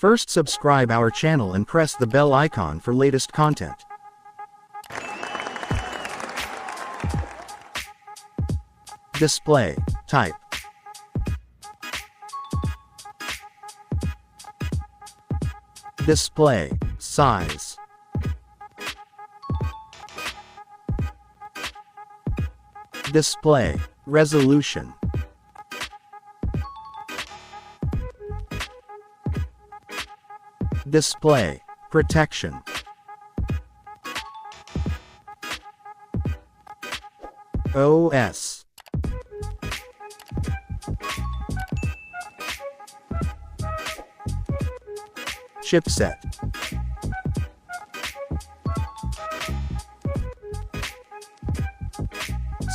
First, subscribe our channel and press the bell icon for latest content. Display type. Display size. Display resolution. Display protection. OS. Chipset.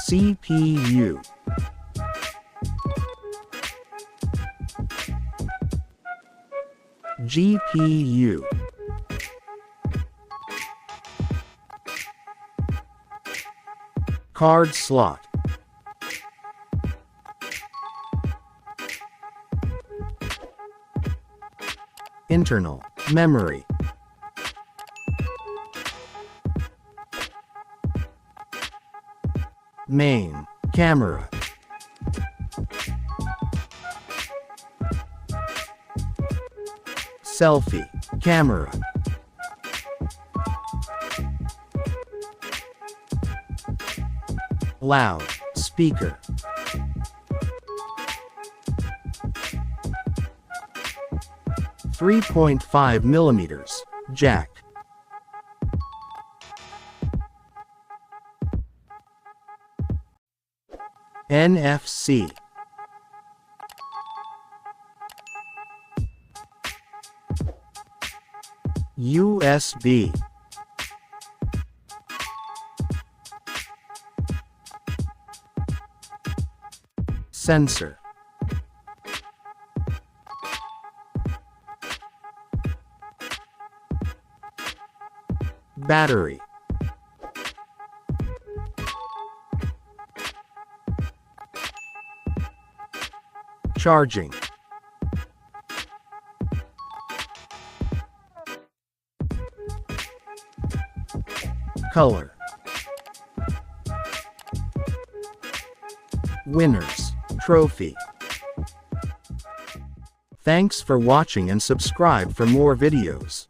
CPU. GPU. Card slot. Internal memory. Main camera. Selfie camera. Loud speaker. .5mm jack. NFC. USB. Sensor. Battery. Charging. Color. Winners trophy. Thanks for watching and subscribe for more videos.